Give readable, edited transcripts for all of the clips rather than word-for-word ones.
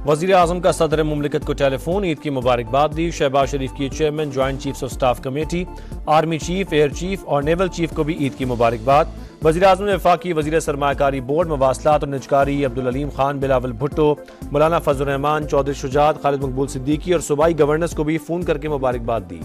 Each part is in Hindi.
वज़ीर आज़म का सदर मुमलिकत को टेलीफोन, ईद की मुबारकबाद दी। शहबाज शरीफ की chairman joint chiefs of staff committee, army chief, air chief और नेवल चीफ को भी ईद की मुबारकबाद। वज़ीर आज़म ने वफाकी वज़ीर सरमाकारी बोर्ड, मवासलात और निजकारी अब्दुल अलीम खान, बिलावल भुट्टो, मौलाना फजल रहमान, चौधरी शुजात, खालिद मकबूल सिद्दीकी और सूबाई गवर्नर्स को भी फ़ोन करके मुबारकबाद दी।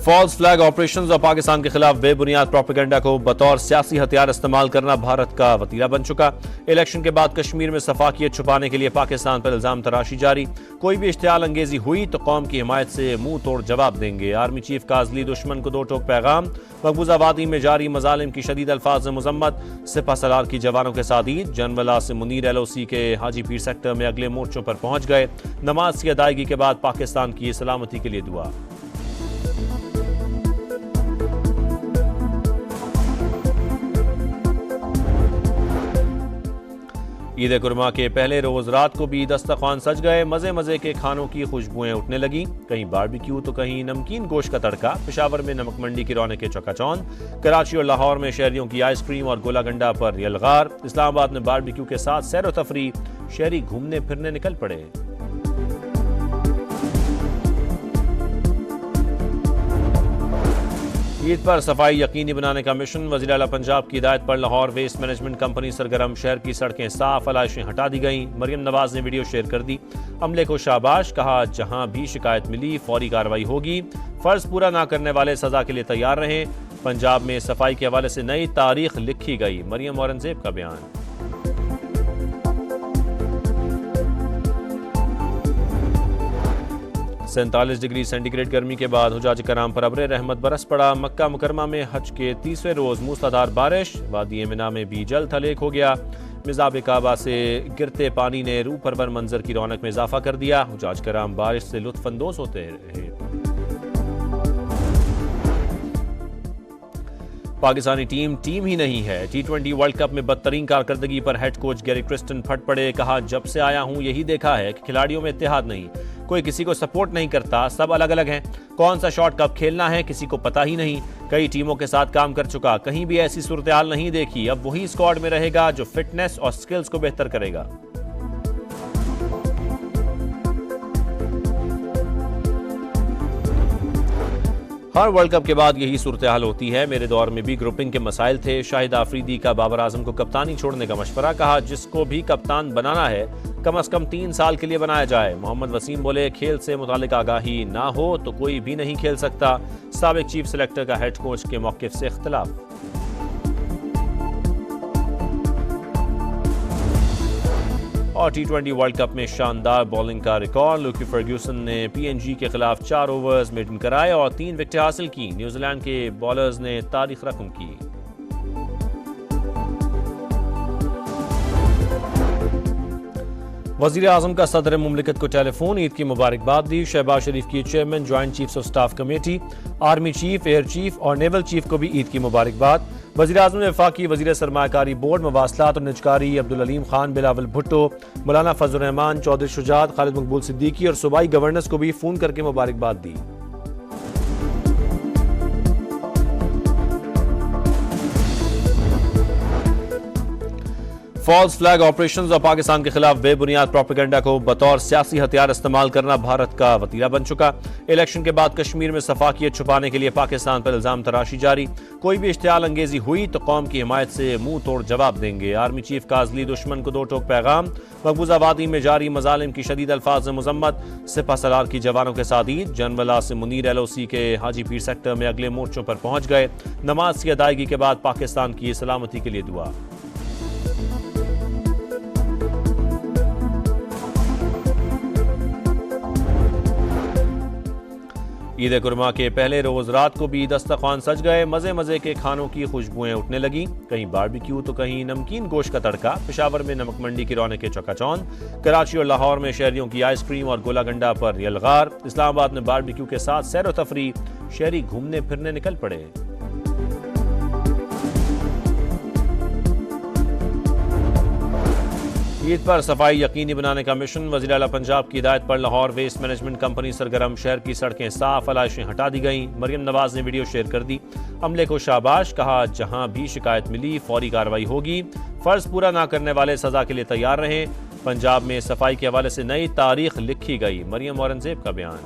फॉल्स फ्लैग ऑपरेशंस और पाकिस्तान के खिलाफ बेबुनियाद प्रोपेगेंडा को बतौर सियासी हथियार इस्तेमाल करना भारत का वतीरा बन चुका। इलेक्शन के बाद कश्मीर में सफाकियत छुपाने के लिए पाकिस्तान पर इल्जाम तराशी जारी। कोई भी इश्तियाल अंगेजी हुई तो कौम की हिमायत से मुंह तोड़ जवाब देंगे। आर्मी चीफ काजली दुश्मन को दो टोक पैगाम। मकबूजा वादी में जारी मजालिम की शदीद अल्फाज में मजम्मत। सिपा सलार की जवानों के साथ ईद। जनरल आसिम मुनीर LOC के हाजी पीर सेक्टर में अगले मोर्चों पर पहुंच गए। नमाज की अदायगी के बाद पाकिस्तान की सलामती के लिए दुआ। ईद कुरमा के पहले रोज रात को भी दस्तरखान सज गए। मजे मजे के खानों की खुशबुएं उठने लगी। कहीं बारबेक्यू तो कहीं नमकीन गोश्त का तड़का। पेशावर में नमक मंडी की रौनक चकाचौंध। कराची और लाहौर में शहरियों की आइसक्रीम और गोला गंडा पर यलगार। इस्लामाबाद में बारबेक्यू के साथ सैर व तफरी। शहरी घूमने फिरने निकल पड़े। ईद पर सफाई यकीनी बनाने का मिशन। वज़ीर आला पंजाब की हिदायत पर लाहौर वेस्ट मैनेजमेंट कंपनी सरगर्म। शहर की सड़कें साफ, आलाइशें हटा दी गईं। मरियम नवाज ने वीडियो शेयर कर दी। अमले को शाबाश, कहा जहां भी शिकायत मिली फौरी कार्रवाई होगी। फर्ज पूरा ना करने वाले सजा के लिए तैयार रहें। पंजाब में सफाई के हवाले से नई तारीख लिखी गई। मरियम औरंगजेब का बयान। 47 डिग्री सेंटीग्रेड गर्मी के बाद हुजाज कराम पर अब्र रहमत बरस पड़ा। मक्का मुकरमा में हज के 30वें रोज मूसलाधार बारिश। वादी मिना में भी जल थलेक हो गया। मिजाब काबा से गिरते पानी ने रूह परवर मंजर की रौनक में इजाफा कर दिया। हुजाज कराम बारिश से लुत्फानंदोज होते रहे। पाकिस्तानी टीम ही नहीं है। T20 वर्ल्ड कप में बदतरीन कारकर्दगी पर हेड कोच गैरी क्रिस्टन फट पड़े। कहा जब से आया हूं यही देखा है कि खिलाड़ियों में इत्तेहाद नहीं, कोई किसी को सपोर्ट नहीं करता, सब अलग अलग हैं। कौन सा शॉट कब खेलना है किसी को पता ही नहीं। कई टीमों के साथ काम कर चुका, कहीं भी ऐसी सूरत हाल नहीं देखी। अब वही स्क्वाड में रहेगा जो फिटनेस और स्किल्स को बेहतर करेगा। हर वर्ल्ड कप के बाद यही सूरत हाल होती है। मेरे दौर में भी ग्रुपिंग के मसाइल थे। शाहिद आफरीदी का बाबर आजम को कप्तानी छोड़ने का मशवरा। कहा जिसको भी कप्तान बनाना है कम से कम 3 साल के लिए बनाया जाए। मोहम्मद वसीम बोले खेल से मुतालिक आगाही ना हो तो कोई भी नहीं खेल सकता। साबिक चीफ सेलेक्टर का हेड कोच के मौक़िफ़ से इख्तिलाफ। और T20 वर्ल्ड कप में शानदार बॉलिंग का रिकॉर्ड। लुकी फर्ग्यूसन ने PNG के खिलाफ 4 ओवर्स मेडन कराए और 3 विकेटें हासिल की। न्यूजीलैंड के बॉलर्स ने तारीख रकम की। वज़ीर आज़म का सदर मुमलिकत को टेलीफोन, ईद की मुबारकबाद दी। शहबाज शरीफ की chairman joint chiefs of staff committee, army chief, air chief और नेवल चीफ को भी ईद की मुबारकबाद। वज़ीर आज़म ने वफाकी वज़ीर सरमाकारी बोर्ड, मवासलात और निजकारी अब्दुल अलीम खान, बिलावल भुट्टो, मौलाना फजल रहमान, चौधरी शुजात, खालिद मकबूल सिद्दीकी और सूबाई गवर्नर्स को भी फ़ोन करके मुबारकबाद दी। फॉल्स फ्लैग ऑपरेशंस और पाकिस्तान के खिलाफ बेबुनियाद प्रोपेगेंडा को बतौर सियासी हथियार इस्तेमाल करना भारत का वतीरा बन चुका। इलेक्शन के बाद कश्मीर में सफाकियत छुपाने के लिए पाकिस्तान पर इल्जाम तराशी जारी। कोई भी इश्तियाल अंगेजी हुई तो कौम की हिमायत से मुंह तोड़ जवाब देंगे। आर्मी चीफ काजली दुश्मन को दो टोक पैगाम। मकबूजा वादी में जारी मजालिम की शदीद अल्फाज में मजम्मत। सिपा सलार की जवानों के साथ ईद। जनरल आसिम मुनीर LOC के हाजी पीर सेक्टर में अगले मोर्चों पर पहुंच गए। नमाज की अदायगी के बाद पाकिस्तान की सलामती के लिए दुआ। ईद कुरमा के पहले रोज रात को भी दस्तरखान सज गए। मजे मजे के खानों की खुशबुएं उठने लगी। कहीं बारबेक्यू तो कहीं नमकीन गोश्त का तड़का। पेशावर में नमक मंडी की रौनक चकाचौंध। कराची और लाहौर में शहरियों की आइसक्रीम और गोला गंडा पर यलगार। इस्लामाबाद में बारबेक्यू के साथ सैर व तफरी। शहरी घूमने फिरने निकल पड़े। ईद पर सफाई यकीनी बनाने का मिशन। वज़ीर आला पंजाब की हिदायत पर लाहौर वेस्ट मैनेजमेंट कंपनी सरगर्म। शहर की सड़कें साफ, आलाइशें हटा दी गईं। मरियम नवाज ने वीडियो शेयर कर दी। अमले को शाबाश, कहा जहां भी शिकायत मिली फौरी कार्रवाई होगी। फर्ज पूरा ना करने वाले सजा के लिए तैयार रहें। पंजाब में सफाई के हवाले से नई तारीख लिखी गई। मरियम औरंगजेब का बयान।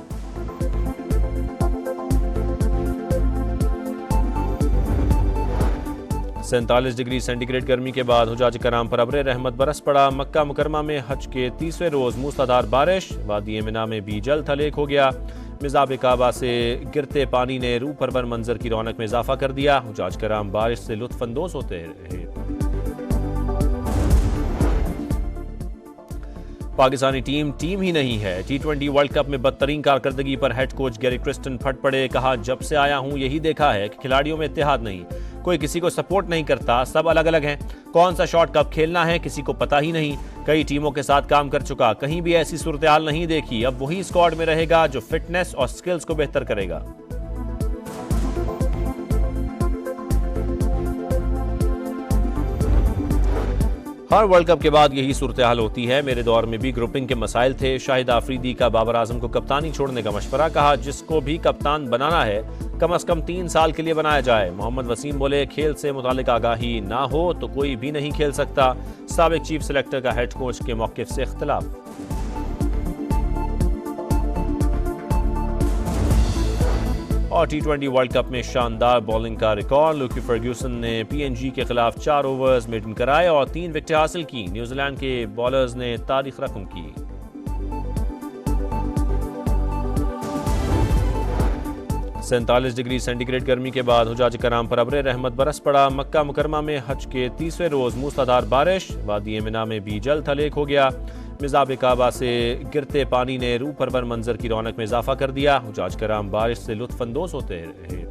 47 डिग्री सेंटीग्रेड गर्मी के बाद हुजाज कराम पर अब्र रहमत बरस पड़ा। मक्का मुकरमा में हज के 30वें रोज मूसलाधार बारिश, वादी मिना में भी जल थलेक हो गया। मिजाब काबा से गिरते पानी ने रूह परवर मंजर की रौनक में इजाफा कर दिया। हुजाज कराम बारिश से लुत्फानंदोज होते रहे। पाकिस्तानी टीम ही नहीं है। T20 वर्ल्ड कप में बदतरीन कारकर्दगी पर हेड कोच गैरी क्रिस्टन फट पड़े। कहा जब से आया हूं यही देखा है कि खिलाड़ियों में इत्तेहाद नहीं, कोई किसी को सपोर्ट नहीं करता, सब अलग अलग हैं। कौन सा शॉट कब खेलना है किसी को पता ही नहीं। कई टीमों के साथ काम कर चुका, कहीं भी ऐसी सूरत हाल नहीं देखी। अब वही स्क्वाड में रहेगा जो फिटनेस और स्किल्स को बेहतर करेगा। हर वर्ल्ड कप के बाद यही सूरत हाल होती है। मेरे दौर में भी ग्रुपिंग के मसाइल थे। शाहिद आफरीदी का बाबर आजम को कप्तानी छोड़ने का मशवरा। कहा जिसको भी कप्तान बनाना है कम से कम 3 साल के लिए बनाया जाए। मोहम्मद वसीम बोले खेल से मुतालिक आगाही ना हो तो कोई भी नहीं खेल सकता। साबिक चीफ सेलेक्टर का हेड कोच के मौक़िफ़ से इख्तिलाफ। और T20 वर्ल्ड कप में शानदार बॉलिंग का रिकॉर्ड। लुकी फर्ग्यूसन ने PNG के खिलाफ 4 ओवर्स मेडन कराए और 3 विकेटें हासिल की। न्यूजीलैंड के बॉलर्स ने तारीख रकम की। 47 डिग्री सेंटीग्रेड गर्मी के बाद हुजाज कराम पर अब्र रहमत बरस पड़ा। मक्का मुकरमा में हज के 30वें रोज मूसलाधार बारिश, वादी मिना में भी जल थलेक हो गया। मिजाब काबा से गिरते पानी ने रूह परवर मंजर की रौनक में इजाफा कर दिया। हुजाज कराम बारिश से लुत्फानंदोज होते रहे।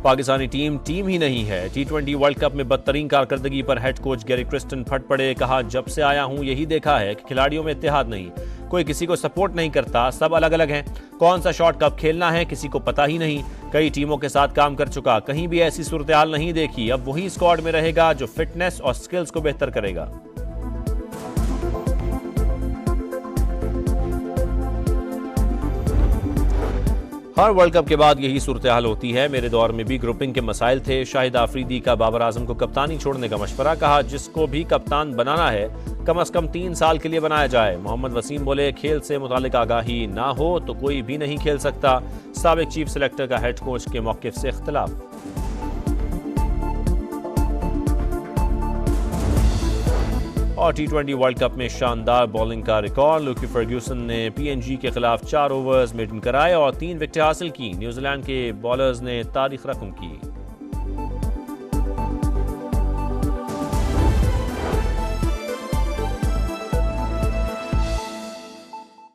पाकिस्तानी टीम ही नहीं है। T20 वर्ल्ड कप में बदतरीन कारकर्दगी पर हेड कोच गैरी क्रिस्टन फट पड़े। कहा जब से आया हूं यही देखा है कि खिलाड़ियों में इत्तेहाद नहीं, कोई किसी को सपोर्ट नहीं करता, सब अलग अलग हैं। कौन सा शॉट कब खेलना है किसी को पता ही नहीं। कई टीमों के साथ काम कर चुका, कहीं भी ऐसी सूरत हाल नहीं देखी। अब वही स्क्वाड में रहेगा जो फिटनेस और स्किल्स को बेहतर करेगा। हर वर्ल्ड कप के बाद यही सूरत हाल होती है। मेरे दौर में भी ग्रुपिंग के मसाइल थे। शाहिद आफरीदी का बाबर आजम को कप्तानी छोड़ने का मशवरा। कहा जिसको भी कप्तान बनाना है कम से कम 3 साल के लिए बनाया जाए। मोहम्मद वसीम बोले खेल से मुतालिक आगाही ना हो तो कोई भी नहीं खेल सकता। साबिक चीफ सेलेक्टर का हेड कोच के मौक़िफ़ से इख्तिलाफ। और T20 वर्ल्ड कप में शानदार बॉलिंग का रिकॉर्ड। लुकी फर्ग्यूसन ने PNG के खिलाफ 4 ओवर्स मेडन कराए और 3 विकेटें हासिल की। न्यूजीलैंड के बॉलर्स ने तारीख रकम की।